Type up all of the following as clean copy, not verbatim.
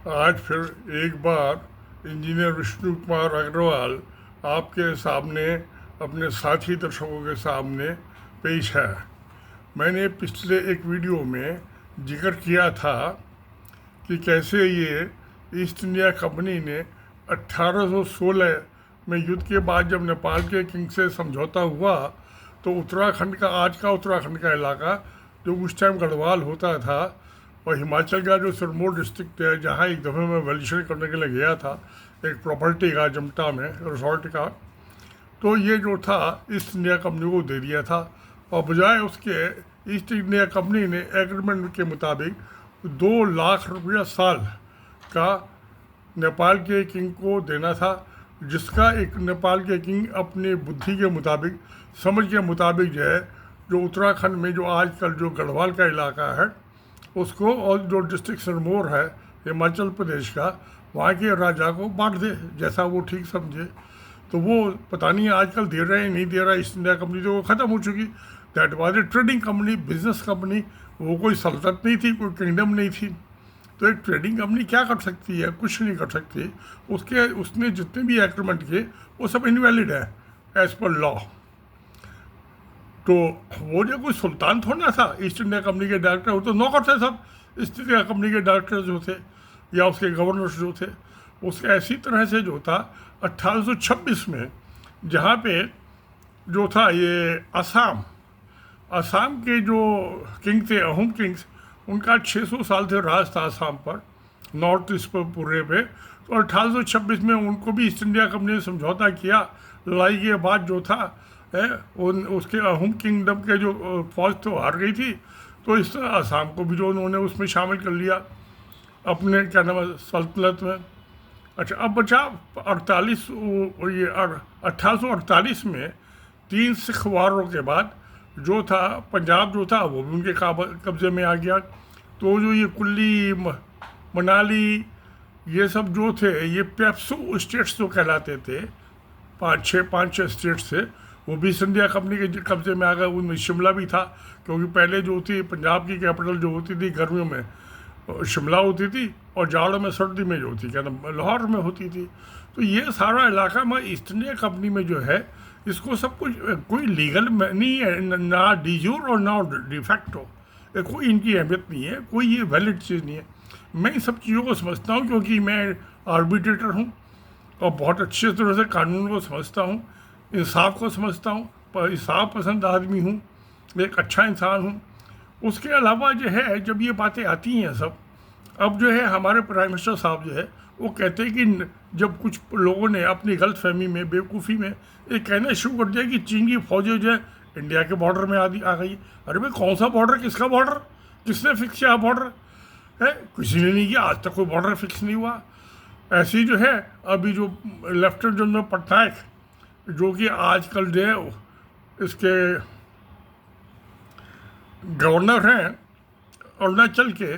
आज फिर एक बार इंजीनियर विष्णु कुमार अग्रवाल आपके सामने अपने साथी दर्शकों के सामने पेश है। मैंने पिछले एक वीडियो में जिक्र किया था कि कैसे ये ईस्ट इंडिया कंपनी ने 1816 में युद्ध के बाद जब नेपाल के किंग से समझौता हुआ तो उत्तराखंड का, आज का उत्तराखंड का इलाका जो उस टाइम गढ़वाल होता था, और हिमाचल का जो सिरमौर डिस्ट्रिक्ट है जहाँ एक दफ़े मैं वैल्यूशन करने के लिए गया था एक प्रॉपर्टी का, जमटा में रिसोर्ट का, तो ये जो था ईस्ट इंडिया कंपनी को दे दिया था। और बजाय उसके ईस्ट इंडिया कंपनी ने एग्रीमेंट के मुताबिक 2 लाख रुपया साल का नेपाल के किंग को देना था, जिसका एक नेपाल के किंग अपनी बुद्धि के मुताबिक, समझ के मुताबिक जो है, जो उत्तराखंड में जो आजकल जो गढ़वाल का इलाका है उसको, और जो डिस्ट्रिक्ट सिरमौर है हिमाचल प्रदेश का, वहाँ के राजा को बांट दे जैसा वो ठीक समझे। तो वो पता नहीं आजकल दे रहे हैं नहीं दे रहा। ईस्ट इंडिया कंपनी तो वो ख़त्म हो चुकी। That was a trading company, business company. वो कोई सल्तनत नहीं थी, कोई किंगडम नहीं थी। तो एक ट्रेडिंग कंपनी क्या कर सकती है? कुछ नहीं कर सकती। उसने जितने भी एग्रीमेंट किए वो सब इनवैलिड है एज़ पर लॉ। तो वो जो कोई सुल्तान थोड़ा ना था ईस्ट इंडिया कंपनी के डायरेक्टर, वो तो नौकर थे सब ईस्ट इंडिया कंपनी के डायरेक्टर जो थे या उसके गवर्नर्स जो थे। उसके ऐसी तरह से जो था 1826 में, जहाँ पे जो था ये असम के जो किंग थे, अहोम किंग्स, उनका 600 साल से राज था असम पर, नॉर्थ ईस्ट पर पूरे पे। तो 1826 में उनको भी ईस्ट इंडिया कंपनी ने समझौता किया। लड़ाई के बाद जो था उसके अहोम किंगडम के जो फौज तो हार गई थी, तो इस तरह असम को भी जो उन्होंने उसमें शामिल कर लिया अपने क्या नाम है सल्तनत में। अच्छा, अब बचा 1848 में 3 सिख वारों के बाद जो था पंजाब जो था वो भी उनके कब्जे में आ गया। तो जो ये कुल्ली, मनाली, ये सब जो थे, ये पेप्सू स्टेट्स जो कहलाते थे, 5-6 स्टेट्स थे, वो भी ईस्ट इंडिया कंपनी के कब्जे में आ गए। उनमें शिमला भी था, क्योंकि पहले जो थी पंजाब की कैपिटल जो होती थी गर्मियों में शिमला होती थी, और जाड़ों में, सर्दी में जो थी क्या नाम लाहौर में होती थी। तो ये सारा इलाका में ईस्ट इंडिया कंपनी में जो है, इसको सब कुछ कोई लीगल नहीं है, ना डिजूर और ना डिफैक्टो, कोई इनकी अहमियत नहीं है, कोई ये वैलिड चीज़ नहीं है। मैं इन सब चीज़ों को समझता हूँ क्योंकि मैं आर्बिट्रेटर हूँ और बहुत अच्छी तरह से कानून को समझता हूँ, इंसाफ को समझता हूँ, इंसाफ पसंद आदमी हूँ, एक अच्छा इंसान हूँ। उसके अलावा जो है, जब ये बातें आती हैं सब, अब जो है हमारे प्राइम मिनिस्टर साहब जो है वो कहते हैं कि जब कुछ लोगों ने अपनी गलतफहमी में, बेवकूफ़ी में ये कहना शुरू कर दिया कि चीन की फौजें जो है इंडिया के बॉर्डर में आ गई। अरे भाई, कौन सा बॉर्डर, किसका बॉर्डर, किसने फिक्स किया बॉर्डर है? किसी ने नहीं किया, आज तक कोई बॉर्डर फिक्स नहीं हुआ। ऐसी जो है अभी जो लेफ्टिनेंट जनरल पटनायक, जो कि आजकल जो है इसके गवर्नर हैं अरुणाचल के,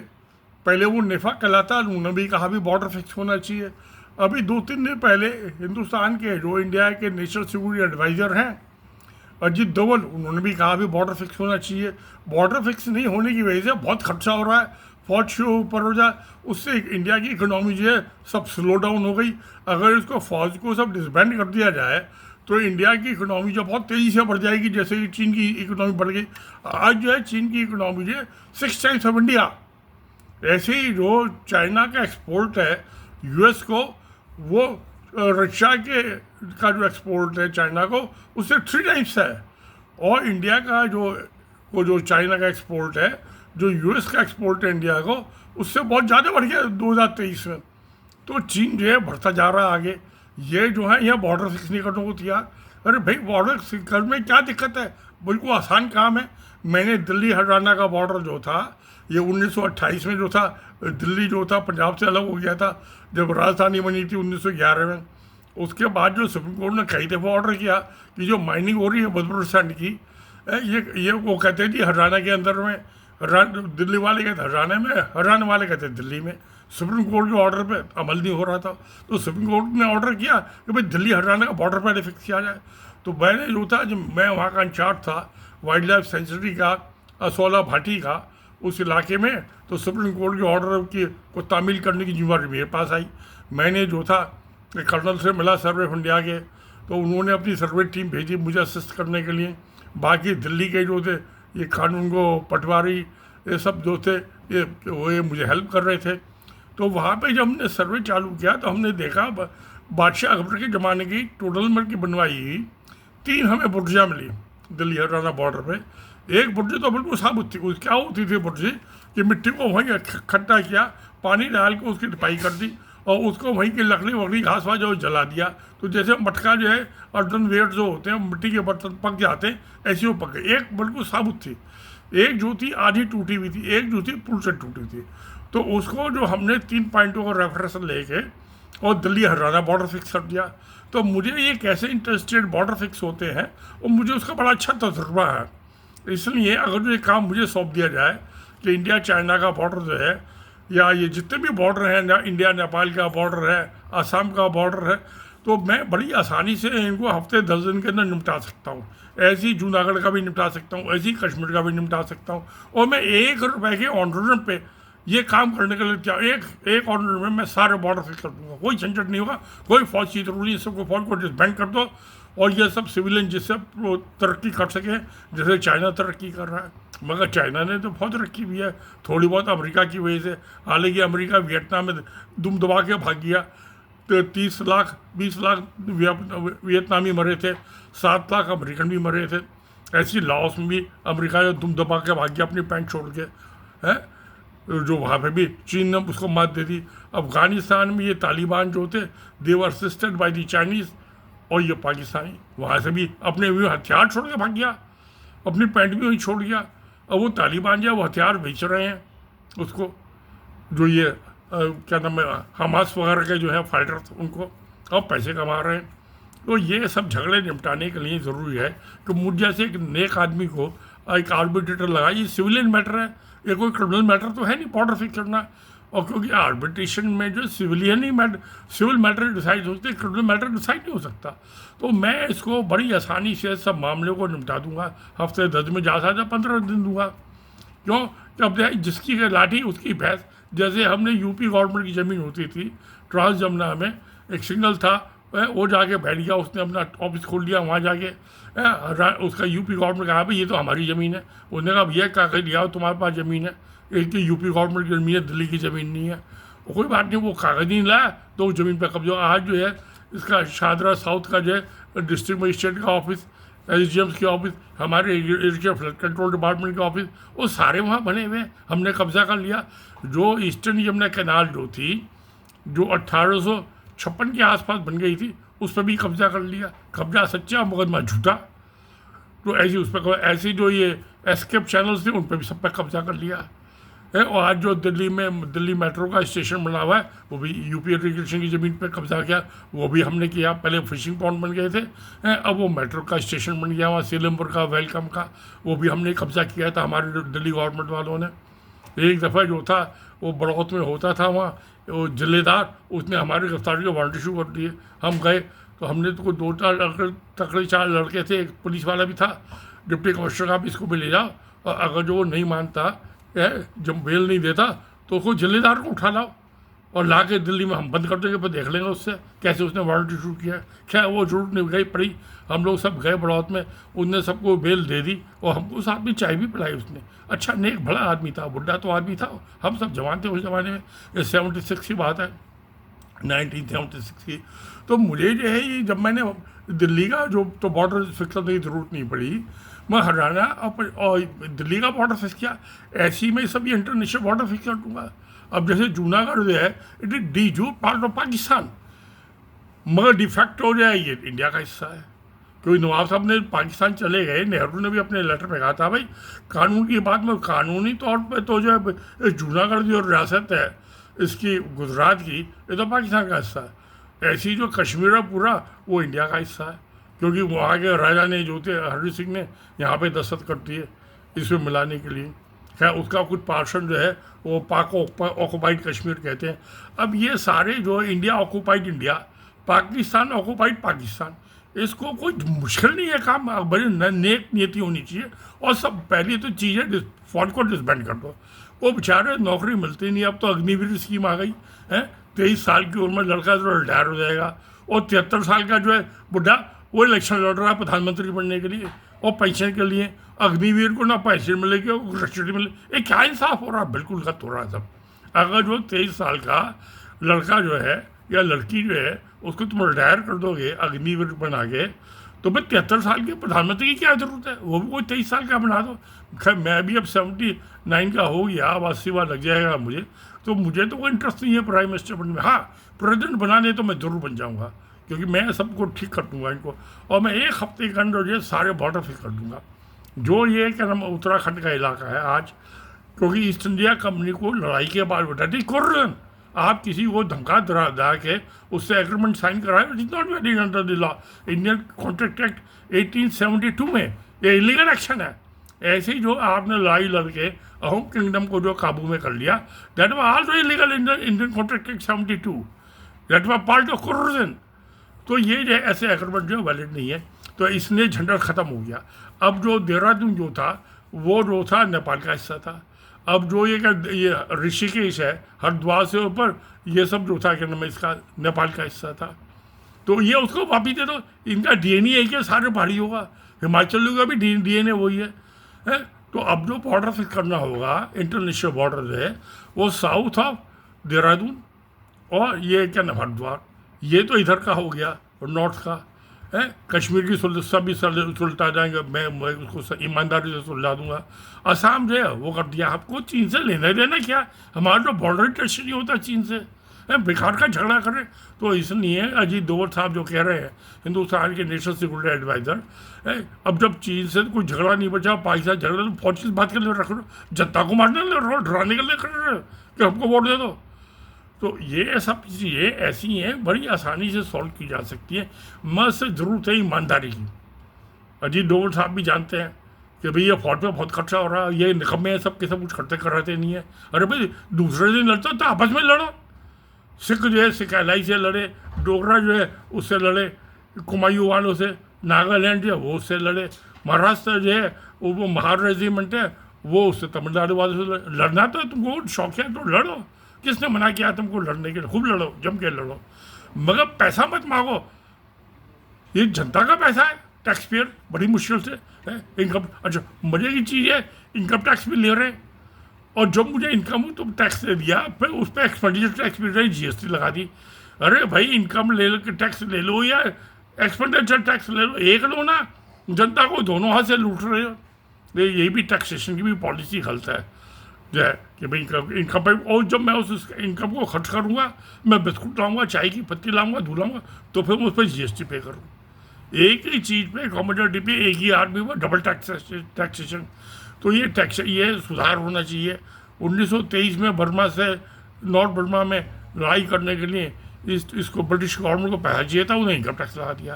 पहले वो नेफा कहलाता, उन्होंने भी कहा भी बॉर्डर फिक्स होना चाहिए। अभी 2-3 दिन पहले हिंदुस्तान के जो इंडिया के नेशनल सिक्योरिटी एडवाइज़र हैं अजीत डोवल, उन्होंने भी कहा भी बॉर्डर फिक्स होना चाहिए। बॉर्डर फिक्स नहीं होने की वजह से बहुत खर्चा हो रहा है, फौज से ऊपर हो जाए, उससे इंडिया की इकोनॉमी जो है सब स्लो डाउन हो गई। अगर इसको फौज को सब डिसबैंड कर दिया जाए तो इंडिया की इकोनॉमी जो बहुत तेज़ी से बढ़ जाएगी, जैसे कि चीन की इकोनॉमी बढ़ गई। आज जो है चीन की इकोनॉमी जो है 6 टाइम्स ऑफ इंडिया। ऐसे ही जो चाइना का एक्सपोर्ट है यूएस को, वो रशिया का जो एक्सपोर्ट है चाइना को, उससे 3 टाइम्स है। और इंडिया का जो चाइना का एक्सपोर्ट है, जो यूएस का एक्सपोर्ट है इंडिया को, उससे बहुत ज़्यादा बढ़ गया 2023 में। तो चीन जो है बढ़ता जा रहा है आगे। ये जो है यह बॉर्डर फिक्स नहीं करने को तैयार। अरे भाई, बॉर्डर फिक्स करने में क्या दिक्कत है? बिल्कुल आसान काम है। मैंने दिल्ली हरियाणा का बॉर्डर जो था, ये 1928 में जो था, दिल्ली जो था पंजाब से अलग हो गया था जब राजधानी बनी थी 1911 में। उसके बाद जो सुप्रीम कोर्ट ने कई दफ़ा ऑर्डर किया कि जो माइनिंग हो रही है 52% की, ये वो कहते थे हरियाणा के अंदर में, दिल्ली वाले कहते हरियाणा में, हरियाणा वाले कहते दिल्ली में। सुप्रीम कोर्ट के ऑर्डर पे अमल नहीं हो रहा था, तो सुप्रीम कोर्ट ने ऑर्डर किया कि भाई दिल्ली हरियाणा का बॉर्डर पहले फिक्स किया जाए। तो मैंने जो था, जब मैं वहाँ का इंचार्ज था वाइल्ड लाइफ सेंचुरी का, असोला भाटी का, उस इलाके में, तो सुप्रीम कोर्ट के ऑर्डर की को तामील करने की जिम्मेदारी मेरे पास आई। मैंने जो था कर्नल से मिला सर्वे ऑफ इंडिया के, तो उन्होंने अपनी सर्वे टीम भेजी मुझे असिस्ट करने के लिए। बाकी दिल्ली के जो थे ये कानून को पटवारी ये सब जो थे ये मुझे हेल्प कर रहे थे। तो वहाँ पे जब हमने सर्वे चालू किया तो हमने देखा बादशाह अकबर के ज़माने की टोटल मर की बनवाई 3 हमें बुर्जियाँ मिली दिल्ली हरियाणा बॉर्डर पे। एक बुर्जी तो बिल्कुल साबुत थी, उस क्या होती थी बुर्जी कि मिट्टी को वहीं इकट्ठा किया, पानी डाल के उसकी लिपाई कर दी और उसको वहीं की लकड़ी वकड़ी घास वास जो जला दिया। तो जैसे मटका जो है अर्धन वेयर जो होते हैं मिट्टी के बर्तन पक जाते हैं, ऐसी वो पक गई। एक बिल्कुल साबुत थी, एक जो थी आधी टूटी हुई थी, एक जो थी पुल से टूटी थी। तो उसको जो हमने 3 पॉइंटों का रेफरेंस लेके और दिल्ली हरियाणा बॉर्डर फिक्स कर दिया। तो मुझे ये कैसे इंटरस्टेट बॉर्डर फिक्स होते हैं और मुझे उसका बड़ा अच्छा तजुर्बा है। इसलिए अगर जो ये काम मुझे सौंप दिया जाए कि इंडिया चाइना का बॉर्डर जो है या ये जितने भी बॉर्डर हैं, इंडिया नेपाल का बॉर्डर है, आसाम का बॉर्डर है, तो मैं बड़ी आसानी से इनको हफ्ते 10 दिन के अंदर निपटा सकता हूँ। ऐसे ही जूनागढ़ का भी निपटा सकता हूँ, ऐसे ही कश्मीर का भी निपटा सकता हूँ। और मैं 1 रुपए के ऑनर पे ये काम करने के लिए क्या एक ऑर्डर में मैं सारे बॉर्डर फिक्स कर दूंगा, कोई झंझट नहीं होगा, कोई फौज की जरूरत नहीं। सबको फौज को डिसबैंड कर दो और ये सब सिविलियन जिससे तरक्की कर सके, जैसे चाइना तरक्की कर रहा है। मगर चाइना ने तो बहुत तरक्की भी है, थोड़ी बहुत अमेरिका की वजह से। हालांकि अमेरिका वियतनाम में दुम दबा के भाग गया, तो 30 लाख 20 लाख वियतनामी मरे थे, 7 लाख अमेरिकन भी मरे थे। ऐसी लाओस में भी अमेरिका जो दुम दबा के भाग गया अपनी पैंट छोड़ के, है जो वहाँ पे भी चीन ने उसको मात दे दी। अफगानिस्तान में ये तालिबान जो थे दे वर असिस्टेड बाय द चाइनीज़, और ये पाकिस्तानी वहाँ से भी अपने भी हथियार छोड़ के भाग गया, अपनी पैंट भी वहीं छोड़ गया। और वो तालिबान जो है वो हथियार बेच रहे हैं उसको, जो ये क्या नाम है हमास वगैरह के जो है फाइटर्स, उनको और पैसे कमा रहे हैं। तो ये सब झगड़े निपटाने के लिए ज़रूरी है कि मुझ जैसे एक नेक आदमी को एक आर्बिट्रेटर लगा। ये सिविलियन मैटर है, ये कोई क्रिमिनल मैटर तो है नहीं बॉर्डर फिक्स करना। और क्योंकि आर्बिट्रेशन में जो सिविलियन ही सिविल मैटर डिसाइड होते हैं, क्रिमिनल मैटर डिसाइड नहीं हो सकता। तो मैं इसको बड़ी आसानी से सब मामलों को निपटा दूंगा, हफ्ते 10 में जा सकता 15 दिन दूंगा। क्यों? अब जिसकी लाठी उसकी भैंस। जैसे हमने यूपी गवर्नमेंट की ज़मीन होती थी ट्रांस जमुना में, एक सिग्नल था, वो जाके बैठ गया, उसने अपना ऑफिस खोल लिया वहाँ जाके। उसका यूपी गवर्नमेंट कहा भाई ये तो हमारी ज़मीन है। उसने कहा भैया कागज लिया तुम्हारे पास ज़मीन है, एक तो यूपी गवर्नमेंट की ज़मीन है, दिल्ली की ज़मीन नहीं है। और कोई बात नहीं, वो कागज नहीं लाया तो उस ज़मीन पर कब्जा। आज जो है इसका शादरा साउथ का जो है डिस्ट्रिक्ट मजिस्ट्रेट का ऑफिस, SDMs के ऑफिस, हमारे एरिया फ्लड कंट्रोल डिपार्टमेंट के ऑफिस, वो सारे वहाँ बने हुए हैं, हमने कब्जा कर लिया। जो ईस्टर्न यमुना कैनाल जो थी, जो 1856 के आसपास बन गई थी, उस पर भी कब्जा कर लिया। कब्जा सच्चा, मुकदमा झूठा। तो ऐसी उस पर ऐसी जो ये एस्केप चैनल्स थे उन पर भी सब पर कब्जा कर लिया है। और आज जो दिल्ली मेट्रो का स्टेशन बना हुआ है वो भी यूपी इरिगेशन की ज़मीन पर कब्जा किया, वो भी हमने किया। पहले फिशिंग पॉन्ड बन गए थे, अब वो मेट्रो का स्टेशन बन गया वहाँ सीलमपुर का, वेलकम का, वो भी हमने कब्जा किया था हमारे दिल्ली गवर्नमेंट वालों ने। एक दफ़ा जो था वो बड़ौत में होता था वहाँ, वो जिलेदार उसने हमारी गिरफ्तारी के वारंट इशू कर दिए। हम गए तो हमने तो कोई 2-4 तकड़े 4 लड़के थे, एक पुलिस वाला भी था, डिप्टी कमिश्नर का भी इसको भी ले जाओ, और अगर जो वो नहीं मानता जब बेल नहीं देता तो उसको जिलेदार को उठा लाओ और ला के दिल्ली में हम बंद कर देंगे, फिर देख लेंगे उससे कैसे उसने वारंट इशू किया। क्या वो जरूरत नहीं गई पड़ी, हम लोग सब गए बड़ौत में, उसने सबको बेल दे दी और हमको साथ में चाय भी पिलाई उसने। अच्छा नेक बड़ा आदमी था, बुढ़ा तो आदमी था, हम सब जवान थे उस ज़माने में। ये 76 की बात है, 1976 की। तो मुझे जो है ये जब मैंने दिल्ली का जो तो बॉर्डर फिक्स करने की ज़रूरत नहीं पड़ी, मैं हरियाणा और दिल्ली का बॉर्डर फिक्स किया। ऐसे ही मैं सब ये इंटरनेशनल बॉर्डर फिक्स कर दूँगा। अब जैसे जूनागढ़ जो है इट इज डी जू पार्ट ऑफ पाकिस्तान, मगर डिफैक्टो जो है ये इंडिया का हिस्सा है। क्योंकि नवाब साहब ने पाकिस्तान चले गए, नेहरू ने भी अपने लेटर में कहा था भाई कानून की बात में, कानूनी तौर पे तो जो है जूनागढ़ जो रियासत है इसकी गुजरात की, ये तो पाकिस्तान का हिस्सा है। ऐसी जो कश्मीर है पूरा वो इंडिया का हिस्सा है, क्योंकि वहाँ के राजा ने जो थे हरि सिंह ने यहाँ पे दस्तखत कर दिए इसमें मिलाने के लिए। खैर उसका कुछ पार्शन जो है वो पाक ऑक्यूपाइड कश्मीर कहते हैं। अब ये सारे जो है India occupied India, Pakistan occupied Pakistan, इसको कोई मुश्किल नहीं है काम, बड़ी नेक नीति होनी चाहिए। और सब पहली तो चीज़ है फौज को डिसबैंड कर दो। वो बेचारे नौकरी मिलती नहीं, अब तो अग्निवीर स्कीम आ गई है। 23 साल की उम्र में लड़का तो रिटायर हो जाएगा, और 73 साल का जो है बुढ़ा वो इलेक्शन लड़ रहा है प्रधानमंत्री बनने के लिए और पेंशन के लिए। अग्निवीर को ना पेंशन मिलेगी और ग्रेच्युटी मिले, ये क्या इंसाफ हो रहा है? बिल्कुल गलत हो रहा है सब। अगर जो 23 साल का लड़का जो है या लड़की जो है उसको तुम रिटायर कर दोगे अग्निवीर बना के, तो भाई 73 साल के प्रधानमंत्री की क्या ज़रूरत है? वो भी कोई 23 साल का बना दो। खैर मैं भी अब 79 का हो गया, अब 80 बार लग जाएगा मुझे, तो मुझे तो कोई इंटरेस्ट नहीं है प्राइम मिनिस्टर बनने में। हाँ, प्रेसिडेंट बनाने तो मैं ज़रूर बन जाऊँगा, क्योंकि मैं सबको ठीक कर दूँगा इनको, और मैं 1 हफ्ते के अंदर ये सारे बॉर्डर फिक्स कर दूँगा। जो ये क्या नाम उत्तराखंड का इलाका है आज, क्योंकि ईस्ट इंडिया कंपनी को लड़ाई के बाद बता दी कुर्रन, आप किसी को धमका दरा के उससे एग्रीमेंट साइन कराए, it is not valid under the law. Indian Contract act 1872 में ये इलीगल एक्शन है। ऐसे ही जो आपने लड़ाई लड़के अहोम किंगडम को जो काबू में कर लिया, that was also illegal Indian Contract Act 72, that was part of कुर्रन। तो ये जो ऐसे एग्रीमेंट जो वैलिड नहीं है, तो इसने झंडा ख़त्म हो गया। अब जो देहरादून जो था वो जो था नेपाल का हिस्सा था। अब जो ये ऋषिकेश है हरिद्वार से ऊपर, ये सब जो था क्या नाम है इसका नेपाल का हिस्सा था। तो ये उसको वापिस दे दो, इनका डीएनए एक ही सारे पहाड़ी होगा, हिमाचल का भी डीएनए वही है। तो अब जो बॉर्डर फिक्स करना होगा इंटरनेशनल बॉर्डर है वो साउथ ऑफ देहरादून और ये क्या नाम हरिद्वार, ये तो इधर का हो गया और नॉर्थ का है। कश्मीर की सभी सुलझा जाएंगे, मैं उसको ईमानदारी से सुलझा दूंगा। असम जो है वो कर दिया। आपको चीन से लेना देना क्या? हमारा तो बॉर्डर टेस्ट नहीं होता चीन से, बेकार का झगड़ा करें। तो इसलिए अजीत डोभाल साहब जो कह रहे हैं, हिंदुस्तान के नेशनल सिक्योरिटी एडवाइज़र, अब जब चीन से कोई झगड़ा नहीं बचा, पाकिस्तान झगड़ा, तो फौज किस बात के लिए रख रहे हो? जनता को मारने लड़ रहे हो, डराने के लिए कर रहे हो कि हमको वोट दे दो। तो ये सब चीज़ें ऐसी हैं, बड़ी आसानी से सॉल्व की जा सकती है, मस्त ज़रूरत है ईमानदारी की। अजीत डोभाल साहब भी जानते हैं कि भाई ये फौज पे बहुत खर्चा हो रहा है, ये निकम्मे हैं सब के सब कुछ करते कराते नहीं है। अरे भाई दूसरे दिन लड़ते तो आपस में लड़ो। सिख जो है सिख एलाई से लड़े, डोगरा जो है उससे लड़े, कुमायूं वालों से, नागालैंड जो है वो उससे लड़े, महाराष्ट्र जो है वो महार रेजिमेंट है वो उससे तमिलनाडु वालों से लड़ना तो तुमको शौक है तो लड़ो। किसने मना किया तुमको लड़ने के लिए? खूब लड़ो, जम के लड़ो, मगर पैसा मत मांगो। ये जनता का पैसा है, टैक्स पेयर बड़ी मुश्किल से है। इनकम, अच्छा मजे की चीज़ है, इनकम टैक्स भी ले रहे हैं, और जब मुझे इनकम तो टैक्स दे दिया, फिर उस पर एक्सपेंडिचर टैक्स भी रही, जीएसटी लगा दी। अरे भाई इनकम ले लो, टैक्स ले लो या एक्सपेंडिचर टैक्स ले लो, एक लो ना। जनता को दोनों हाथ से लूट रहे हो। यही भी टैक्सेशन की भी पॉलिसी गलत है जो है कि भाई इनकम पर, और जब मैं उस इनकम को खर्च करूँगा, मैं बिस्कुट लाऊंगा, चाय की पत्ती लाऊंगा, दूध लाऊंगा, तो फिर मैं उस पर जीएसटी पे करूँ। एक ही चीज़ पे, कमोडिटी पे एक ही आदमी पर डबल टैक्सेशन। तो ये सुधार होना चाहिए। 1923 में बर्मा से नॉर्थ बर्मा में लड़ाई करने के लिए इसको ब्रिटिश गवर्नमेंट को पैसा चाहिए था, उन्हें इनकम टैक्स लगा दिया।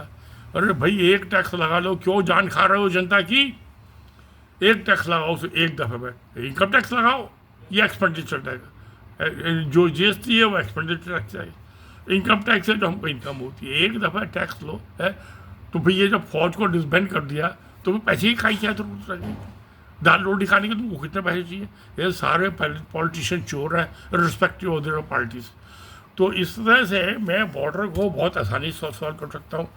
अरे भाई एक टैक्स लगा लो, क्यों जान खा रहे हो जनता की? एक टैक्स लगाओ उसे एक दफ़े में, इनकम टैक्स लगाओ या एक्सपेंडिचर टैक्स। जो जीएसटी है वो एक्सपेंडिचर टैक्स है, इनकम टैक्स है जो हमको इनकम होती है। एक दफ़ा टैक्स लो है तो भाई ये जब फौज को डिसबैंड कर दिया तो फिर पैसे ही खाई क्या जरूरत रही? दाल रोटी खाने के तुमको कितने पैसे चाहिए? ये सारे पॉलिटिशियन चोर हैं, रिस्पेक्टिव ऑफ देयर पार्टीज। तो इस तरह से मैं बॉर्डर को बहुत आसानी से सॉल्व कर सकता हूँ।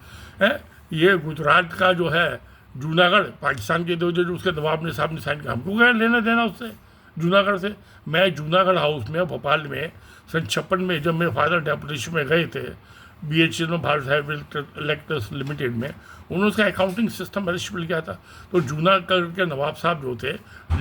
ये गुजरात का जो है जूनागढ़, पाकिस्तान के जो उसके नवाब ने साहब ने साइन किया, हमको क्या लेना देना उससे जूनागढ़ से? मैं जूनागढ़ हाउस में भोपाल में सन 56 में जब मेरे फादर डेपुटेशन में गए थे BHEL में, भारत हैवी इलेक्ट्रिक लिमिटेड में, उन्होंने उसका अकाउंटिंग सिस्टम मैनेज मिल गया था। तो जूनागढ़ के नवाब साहब जो थे,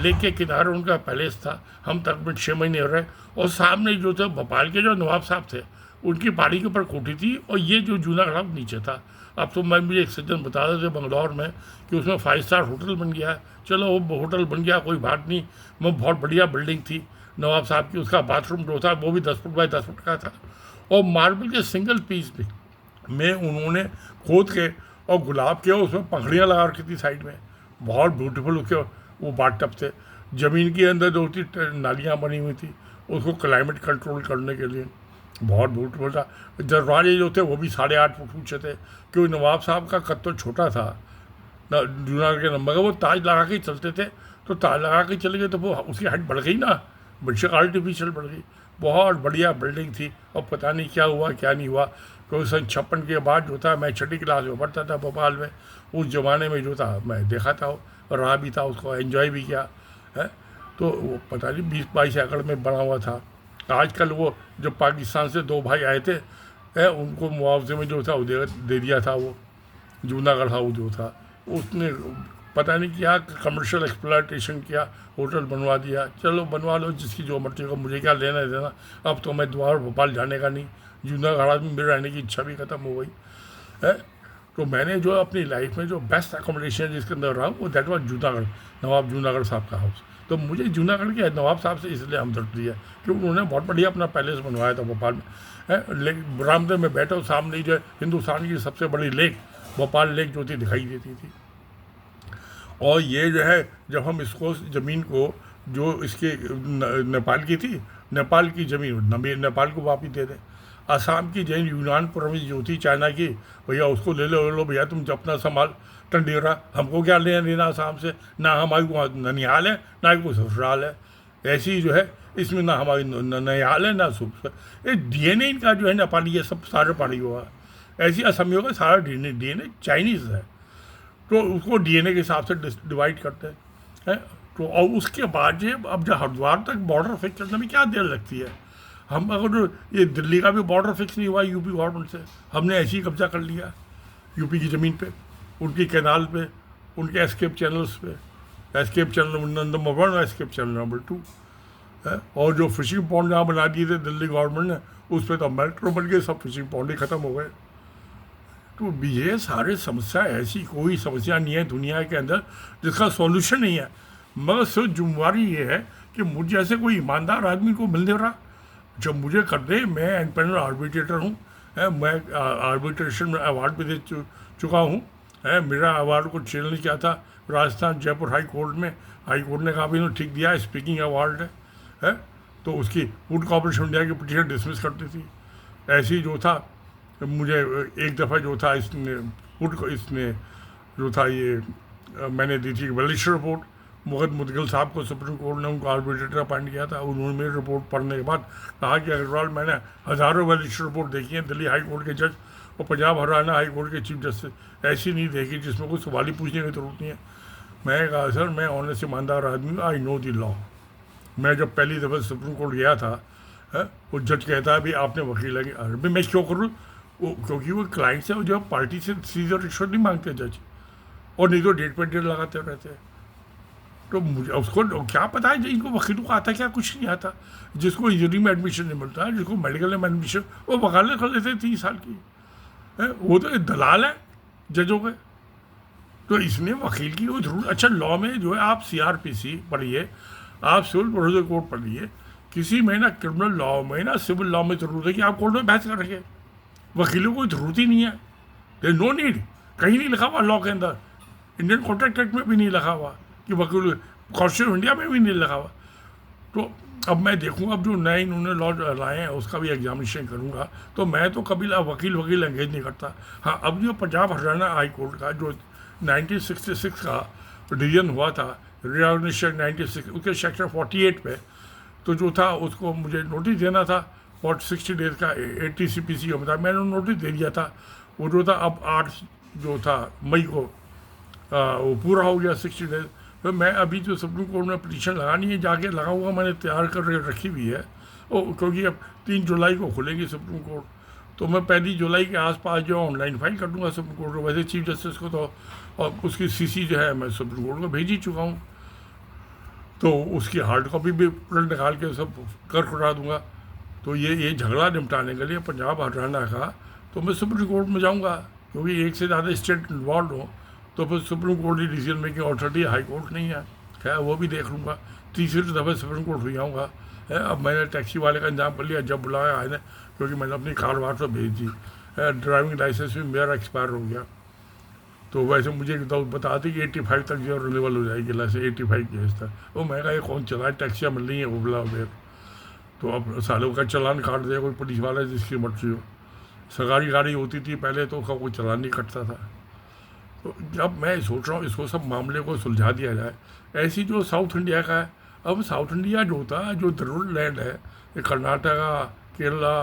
लेक के किनारे उनका पैलेस था, हम तकरीबन 6 महीने रहे, और सामने जो थे भोपाल के जो नवाब साहब थे उनकी पहाड़ी के ऊपर कोठी थी, और ये जो जूनागढ़ नीचे था। अब तो मैं मुझे एक सज्जन बता रहे थे बंगलौर में कि उसमें 5 स्टार होटल बन गया है। चलो वो होटल बन गया, कोई बात नहीं, वो बहुत बढ़िया बिल्डिंग थी नवाब साहब की। उसका बाथरूम जो था वो भी 10 फुट बाई 10 फुट का था, और मार्बल के सिंगल पीस में उन्होंने खोद के और गुलाब के उसमें पंखड़ियाँ लगा रखी थी साइड में, बहुत ब्यूटीफुल उसके वो बाथटब थे। ज़मीन के अंदर जो थी नालियाँ बनी हुई थी उसको क्लाइमेट कंट्रोल करने के लिए, बहुत ब्यूटीफुल था। दरवाजे जो थे वो भी 8.5 फुट ऊँचे थे, क्योंकि नवाब साहब का कद तो छोटा था जूनागढ़ के नंबर का, वो ताज लगा के चलते थे, तो ताला लगा के चले गए तो वो उसकी हाइट बढ़ गई ना, बेशक आर्टिफिशियल बढ़ गई। बहुत बढ़िया बिल्डिंग थी और पता नहीं क्या हुआ क्या नहीं हुआ। क्योंकि सन 56 के बाद जो था, मैं छठी क्लास में पढ़ता था भोपाल में, उस ज़माने में जो था मैं देखा था और रहा भी था, उसको एंजॉय भी किया है। तो वो पता नहीं 20-22 एकड़ में बना हुआ था। आजकल वो जो पाकिस्तान से 2 भाई आए थे उनको मुआवजे में जो था वो दे दिया था। वो जूनागढ़ हाउस जो था उसने पता नहीं क्या कमर्शियल एक्सप्लॉयटेशन किया, होटल बनवा दिया। चलो बनवा लो जिसकी जो मर्जी हो, मुझे क्या लेना देना। अब तो मैं दोबारा भोपाल जाने का नहीं, जूनागढ़ में मेरे रहने की इच्छा भी ख़त्म हो गई है। तो मैंने जो अपनी लाइफ में जो बेस्ट अकोमोडेशन जिसके अंदर रहा वो दैट वाज जूनागढ़, नवाब जूनागढ़ साहब का हाउस। तो मुझे जूनागढ़ के नवाब साहब से इसलिए हमदर्दी है कि उन्होंने बहुत बढ़िया अपना पैलेस बनवाया था भोपाल में लेक बरामदे में बैठो, सामने जो हिंदुस्तान की सबसे बड़ी लेक भोपाल लेक जो थी दिखाई देती थी। और ये जो है जब हम इसको ज़मीन को जो इसके नेपाल की थी, नेपाल की ज़मीन नेपाल को वापस दे दें। आसाम की जैन यूनान प्रोविंस जो थी चाइना की, भैया उसको ले लो भैया, तुम अपना संभाल टंडेरा, हमको क्या लेना देना आसाम से। ना हमारी को ननिहाल है ना ही कोई ससुराल है। ऐसी जो है इसमें ना हमारी ननिहाल है ना ससुराल। ये डीएनए इनका जो है नेपाली है, सब सारे पड़ी हुआ है। ऐसी असमियों का सारा डीएनए चाइनीज़ है, तो उसको डीएनए के हिसाब से डिवाइड करते हैं। तो और उसके बाद जो अब जो हरिद्वार तक बॉर्डर फिक्स करने में क्या देर लगती है। हम अगर ये दिल्ली का भी बॉर्डर फिक्स नहीं हुआ यूपी गवर्नमेंट से, हमने ऐसे ही कब्जा कर लिया यूपी की ज़मीन पे, उनकी कैनाल पे, उनके एस्केप चैनल्स पे, एस्केप चैनल नंबर 1 और एस्केप चैनल नंबर 2 है। और जो फिशिंग पॉन्ड जहाँ बना दिए थे दिल्ली गवर्नमेंट ने, उस पर तो मेट्रो बन गए, सब फिशिंग पॉन्ड ही ख़त्म हो गए। तो ये सारे समस्या, ऐसी कोई समस्या नहीं है दुनिया के अंदर जिसका सॉल्यूशन नहीं है, मगर सिर्फ जिम्मेवारी ये है कि मुझ जैसे कोई ईमानदार आदमी को मिल दे रहा जब मुझे कर दे। मैं इंडिपेंडेंट आर्बिट्रेटर हूँ, मैं आर्बिट्रेशन में अवार्ड भी दे चुका हूँ। मेरा अवार्ड को चैलेंज किया था राजस्थान जयपुर हाई कोर्ट में, हाई कोर्ट ने कहा भी इन्होंने ठीक दिया, स्पीकिंग अवार्ड है। तो उसकी फूड कॉर्पोरेशन इंडिया की पिटीशन डिसमिस करती थी। ऐसे ही जो था मुझे एक दफ़ा जो था इसने जो था ये मैंने दी थी वैलिशर रिपोर्ट, मुगद मुदगिल साहब को सुप्रीम कोर्ट ने उनको आर्बिट्रेटर अपॉइंट किया था। उन्होंने मेरी रिपोर्ट पढ़ने के बाद कहा कि अग्रवाल, मैंने हज़ारों वैलिशर रिपोर्ट देखी हैं दिल्ली हाई कोर्ट के जज और पंजाब हरियाणा हाई कोर्ट के चीफ जस्टिस, ऐसी नहीं देखी जिसमें कोई सवाल ही पूछने की जरूरत नहीं है। मैं कहा सर मैं ऑनेस्ट ईमानदार आदमी हूँ, आई नो द लॉ। मैं जब पहली दफ़ा सुप्रीम कोर्ट गया था वो जज कहता है भी आपने वकील लगे, अरे मैं क्यों करूँ, क्योंकि वो क्लाइंट से जो पार्टी से सीधे रिश्वत नहीं मांगते जज, और नहीं तो डेट पर डेट लगाते रहते हैं। तो मुझे उसको क्या पता है इनको वकीलों को आता क्या, कुछ नहीं आता। जिसको इंजीनियरिंग में एडमिशन नहीं मिलता है, जिसको मेडिकल में एडमिशन, वो वकालत कर लेते हैं 30 साल की वो तो दलाल है जजों के। तो इसमें वकील की कोई जरूरत। अच्छा, लॉ में जो है आप CRPC पढ़िए, आप सिविल प्रोसीजर कोड पढ़िए, किसी में ना क्रिमिनल लॉ में ना सिविल लॉ में ज़रूरत है कि आप कोर्ट में बहस करेंगे। वकीलों को ज़रूरत ही नहीं है, देयर नो नीड। कहीं नहीं लिखा हुआ लॉ के अंदर, इंडियन कॉन्ट्रैक्ट एक्ट में भी नहीं लिखा हुआ कि वकील, कॉन्स्टिट्यूशन ऑफ इंडिया में भी नहीं लिखा हुआ। तो अब मैं देखूँगा अब जो नए इन्होंने लॉ लाए हैं उसका भी एग्जामिनेशन करूँगा। तो मैं तो कभी वकील एंगेज नहीं करता। हाँ, अब जो पंजाब हरियाणा हाई कोर्ट का जो 1966 का डिसीजन हुआ था, रिऑर्गनाइजेशन 96, उसके सेक्शन 48 पे तो जो था उसको मुझे नोटिस देना था 60 डेज़ का ATCPC का मतलब, मैंने नोटिस दे दिया था। वो जो था अब 8 जो था मई को वो पूरा हो गया 60 डेज़। तो मैं अभी जो सुप्रीम कोर्ट में पिटीशन लगानी है जाके लगाऊंगा, मैंने तैयार कर रखी हुई है। क्योंकि अब 3 जुलाई को खुलेगी सुप्रीम कोर्ट, तो मैं 1 जुलाई के आसपास जो ऑनलाइन फाइल कर दूंगा सुप्रीम कोर्ट को। वैसे चीफ जस्टिस को तो और उसकी CC जो है मैं सुप्रीम कोर्ट को भेज ही चुका हूँ, तो उसकी हार्ड कॉपी भी प्रिंट निकाल के सब करा दूँगा। तो ये झगड़ा निपटाने के लिए पंजाब हरियाणा का तो मैं सुप्रीम कोर्ट में जाऊँगा, क्योंकि एक से ज़्यादा स्टेट इन्वॉल्व हो तो फिर सुप्रीम कोर्ट ही decision making authority, high court नहीं है। खैर वो भी देख लूँगा, तीसरी दफ़े सुप्रीम कोर्ट हो जाऊँगा। अब मैंने टैक्सी वाले का इंतजाम कर लिया, जब बुलाया आए ने, क्योंकि मैंने अपनी कार वार तो भेज दी। ड्राइविंग लाइसेंस भी मेरा एक्सपायर हो गया, तो वैसे मुझे तो बताते कि 85 तक जो रिन्यूअल हो जाएगी लाइसेंस, 85 की एज तक। वो मैं कहा ये कौन चलाए, टैक्सियाँ मिल रही हैं ओबला उबेर, तो अब सालों का चलान काट दिया कोई पुलिस वाला जिसकी मर्जी हो। सरकारी गाड़ी होती थी पहले तो उसका कोई चलान नहीं कटता था। तो अब मैं सोच रहा हूँ इसको सब मामले को सुलझा दिया जाए। ऐसी जो साउथ इंडिया का है, अब साउथ इंडिया जो होता है, जो रूरल लैंड है, ये कर्नाटका, केरला,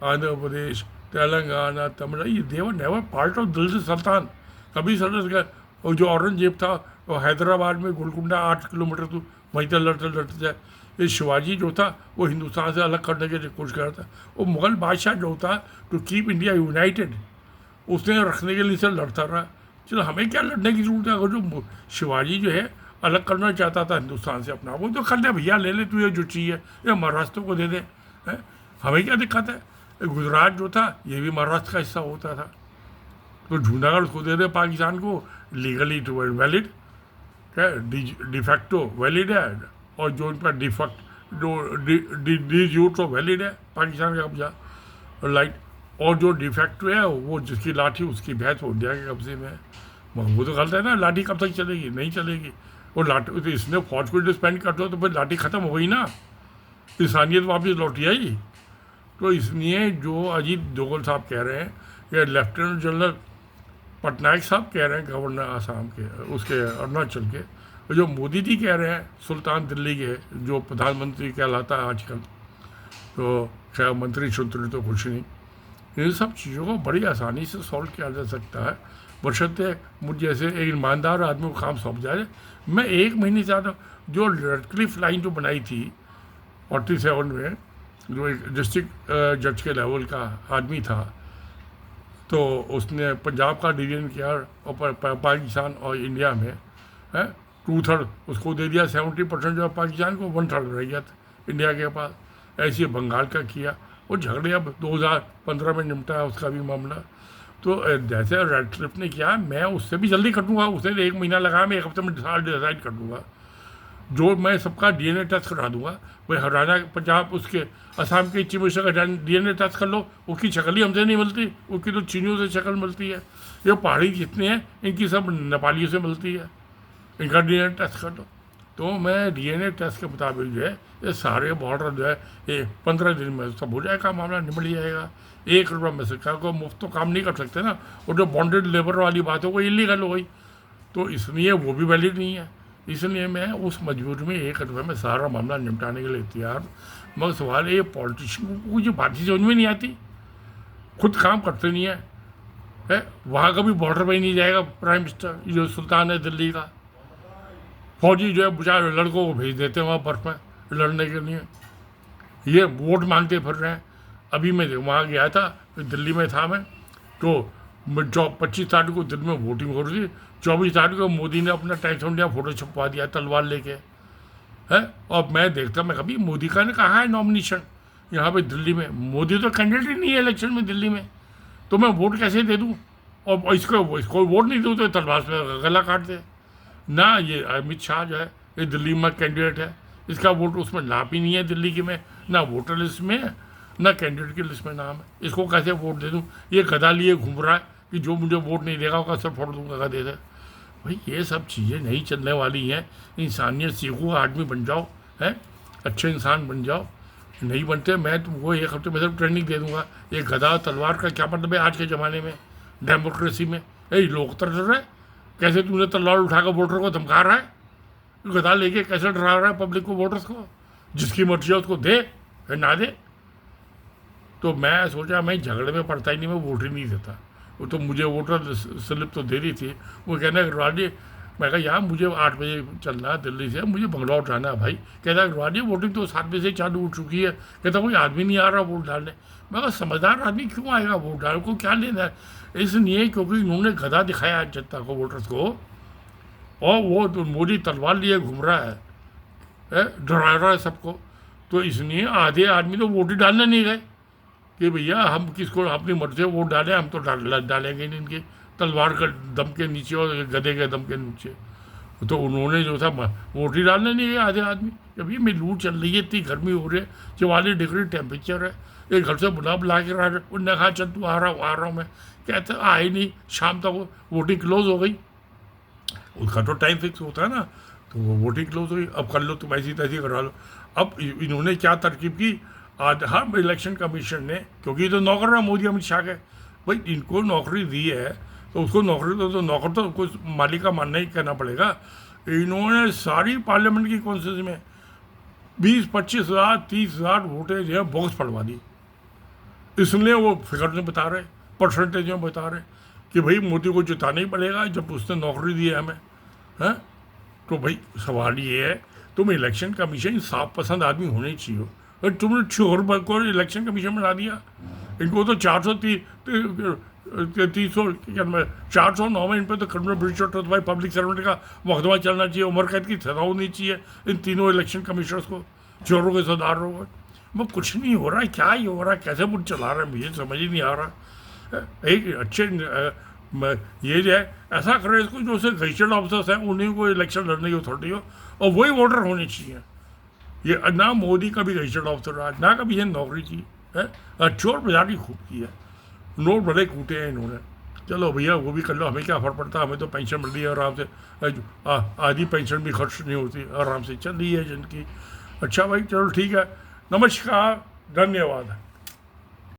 आंध्र प्रदेश, तेलंगाना, तमिलनाडु, ये देवर नेवर पार्ट ऑफ दिल्ली सल्तान। कभी सर का और जो औरंगजेब था वो हैदराबाद में गोलकुंडा 8 किलोमीटर तो वहीं तक लड़ते लड़ते जाए। ये शिवाजी जो था वो हिंदुस्तान से अलग करने की कोशिश कर रहा था। वो मुगल बादशाह जो था टू कीप इंडिया यूनाइटेड, उसने रखने के लिए से लड़ता रहा। चलो हमें क्या लड़ने की जरूरत है? अगर जो शिवाजी जो है अलग करना चाहता था हिंदुस्तान से अपना, वो तो कर दे भैया, ले ले तुझे जो चाहिए, ये महाराष्ट्र को दे दे, हैं? हमें क्या दिक्कत है? गुजरात जो था ये भी महाराष्ट्र का हिस्सा होता था, तो जूनागढ़ उसको दे दे पाकिस्तान को, लीगली टू वैलिड, क्या डिफैक्टो वैलिड है, और जो उनका डिफैक्ट जो डी तो वैलिड है पाकिस्तान का कब्जा, राइट। और जो डिफैक्टो है वो जिसकी लाठी उसकी भैंस वो इंडिया के कब्जे में है। मगर वो तो गलत है ना, लाठी कब तक चलेगी? नहीं चलेगी। और लाठी तो इसने फौज को डिस्पेंड कर दो तो फिर लाठी ख़त्म हो गई ना, इंसानियत वापस लौटी आई। तो इसलिए जो अजीत डोभाल साहब कह रहे हैं या लेफ्टिनेंट जनरल पटनायक साहब कह रहे हैं, गवर्नर आसाम के, उसके अरुणाचल के, और जो मोदी जी कह रहे हैं सुल्तान दिल्ली के, जो प्रधानमंत्री कहलाता है आजकल, तो खैर मंत्री शंत्री तो कुछ नहीं, इन सब चीज़ों को बड़ी आसानी से सॉल्व किया जा सकता है, बशर्ते मुझ जैसे एक ईमानदार आदमी को काम सौंप जाए। मैं 1 महीने से आता जो रेडक्लिफ लाइन जो बनाई थी 47 में, जो एक डिस्ट्रिक्ट जज के लेवल का आदमी था, तो उसने पंजाब का डिवीजन किया और पाकिस्तान और इंडिया में है 2/3 उसको दे दिया, 70% जो है पाकिस्तान को, 1/3 रह गया था इंडिया के पास। ऐसे बंगाल का किया, वो झगड़े अब 2015 में निपटा है उसका भी मामला। तो जैसे रेडक्लिफ ने किया, मैं उससे भी जल्दी कटूंगा, उसने 1 महीना लगाया, मैं 1 हफ्ते में डिसाइड कर दूंगा। जो मैं सबका डीएनए टेस्ट करा दूंगा, वही हरियाणा, पंजाब, उसके असम के चीफ मिनिस्टर का डीएनए टेस्ट कर लो, उसकी शक्ल ही हमसे नहीं मिलती, उसकी तो चीनियों से शक्ल मिलती है। ये पहाड़ी जितने हैं इनकी सब नेपालियों से मिलती है, इनका डीएनए टेस्ट कर लो। तो मैं डीएनए टेस्ट के मुताबिक जो है ये सारे बॉर्डर जो है ये 15 दिन में सब हो जाएगा, मामला निपट जाएगा। 1 रुपये में सरकार को मुफ्त तो काम नहीं कर सकते ना, और जो बॉन्डेड लेबर वाली बात है वो इलीगल हो गई, तो इसलिए वो भी वैलिड नहीं है। इसलिए मैं उस मजबूरी में 1 रुपये में सारा मामला निपटाने के लिए तैयार। मगर सवाल ये पॉलिटिशियन को जो बातें समझ में नहीं आती, खुद काम करते नहीं है वहाँ का भी बॉर्डर पर ही नहीं जाएगा प्राइम मिनिस्टर, जो सुल्तान है दिल्ली का। फौजी जो है बेचारे लड़कों को भेज देते हैं वहाँ बर्फ में लड़ने के लिए, ये वोट मांगते फिर रहे हैं। अभी मैं वहाँ गया था, दिल्ली में था मैं, तो 25 तारीख को दिल्ली में वोटिंग हो रही थी, 24 तारीख को मोदी ने अपना टाइम्स ऑफ इंडिया फोटो छपवा दिया तलवार लेके, है। और मैं देखता, मैं कभी मोदी का ने कहा है नॉमिनेशन यहाँ पे दिल्ली में, मोदी तो कैंडिडेट ही नहीं है इलेक्शन में दिल्ली में, तो मैं वोट कैसे दे दूँ? और इसको वोट नहीं दूँ तो तलवार से गला काट दे ना। ये अमित शाह जो है ये दिल्ली में कैंडिडेट है, इसका वोट उसमें नाम ही नहीं है दिल्ली के में, ना वोटर लिस्ट में है ना कैंडिडेट की लिस्ट में नाम है, इसको कैसे वोट दे दूँ? ये गधा लिए घूम रहा है कि जो मुझे वोट नहीं देगा उसका सर फोड़ दूँगा गधे से। भाई ये सब चीज़ें नहीं चलने वाली हैं। इंसानियत सीखो, आदमी बन जाओ, है अच्छे इंसान बन जाओ। नहीं बनते, मैं तुमको 1 हफ्ते में सिर्फ ट्रेनिंग दे दूँगा। ये गधा तलवार का क्या मतलब है आज के ज़माने में, डेमोक्रेसी में? लोकतंत्र है, कैसे तूने तलवार उठाकर वोटर को धमका रहा है? गधा लेके कैसे डरा रहा है पब्लिक को, वोटर्स को? जिसकी मर्जी है उसको दे या ना दे। तो मैं सोचा मैं झगड़े में पड़ता ही नहीं, मैं वोट ही नहीं देता। वो तो मुझे वोटर स्लिप तो दे रही थी, वो कहना अग्रवाल जी, मैं कहा यार मुझे 8 बजे चलना है दिल्ली से, मुझे बंगलौर जाना है भाई। कहता अग्रवाल जी वोटिंग तो 7 बजे से चालू हो चुकी है, कहता कोई आदमी नहीं आ रहा वोट डालने। मैं कहा समझदार आदमी क्यों आएगा वोट डालने, को क्या लेना है? इसलिए क्योंकि इन्होंने गधा दिखाया जनता को, वोटर्स को, और वो तो मोदी तलवार लिए घूम रहा है डरा रहा है सबको। तो इसलिए आधे आदमी तो वोट ही डालने नहीं गए कि भैया हम किसको अपनी मर्जी से वोट डालें, हम तो डालेंगे नहीं इनके तलवार का दम के नीचे और गधे के दम के नीचे। तो उन्होंने जो था वोट ही डालने नहीं गए आधे आदमी। अभी में लू चल रही है, इतनी गर्मी हो रही है, 44 डिग्री टेम्परेचर है। एक घर से बुला के रहा, उनने कहा चल तू आ रहा हूँ मैं, कहते आए नहीं, शाम तक वोटिंग क्लोज हो गई। उसका तो टाइम फिक्स होता है ना, तो वो वोटिंग क्लोज हो गई। अब कर लो तुम ऐसी तैसी करा लो। अब इन्होंने क्या तरकीब की, हर इलेक्शन कमीशन ने, क्योंकि तो नौकर है मोदी अमित शाह के, भाई इनको नौकरी दी है तो उसको नौकरी तो नौकर तो कुछ मालिक का मानना ही कहना पड़ेगा। इन्होंने सारी पार्लियामेंट की कॉन्स्टिट्यूंसी में 20-25 हज़ार 30 हज़ार वोटें जो है बोगस पड़वा दी। इसलिए वो फिगर में बता रहे, परसेंटेज में बता रहे कि भाई मोदी को जिताना ही पड़ेगा जब उसने नौकरी दी है हमें, हैं। तो भाई सवाल ये है, तुम इलेक्शन कमीशन साफ पसंद आदमी होने चाहिए, और तुमने चोर को इलेक्शन कमीशन बना दिया। इनको तो 409 में इन पर तो criminal breach of trust by public servant का मुकदमा चलना चाहिए, उम्र कैद की सजा होनी चाहिए इन तीनों इलेक्शन कमिश्नर्स को, चोरों के सरदारों को। वो कुछ नहीं हो रहा है, क्या ही हो रहा है, कैसे मुझे चला रहा है, मुझे समझ ही नहीं आ रहा। एक अच्छे ये जो है ऐसा करे इसको, जो से गजटेड ऑफिसर्स हैं उन्हीं को इलेक्शन लड़ने की अथॉरिटी हो, और वही वोटर होने चाहिए। ये ना मोदी का भी रजिस्टर्ड ऑफिसर रहा, ना कभी ये नौकरी की है। चोर बाजारी खूब की है, नोट बड़े कूटे हैं इन्होंने। चलो भैया वो भी कर लो, हमें क्या फ़र्क पड़ता है, हमें तो पेंशन मिल रही है आराम से, आधी पेंशन भी खर्च नहीं होती, आराम से चल रही है जिनकी। अच्छा भाई चलो ठीक है, नमस्कार, धन्यवाद।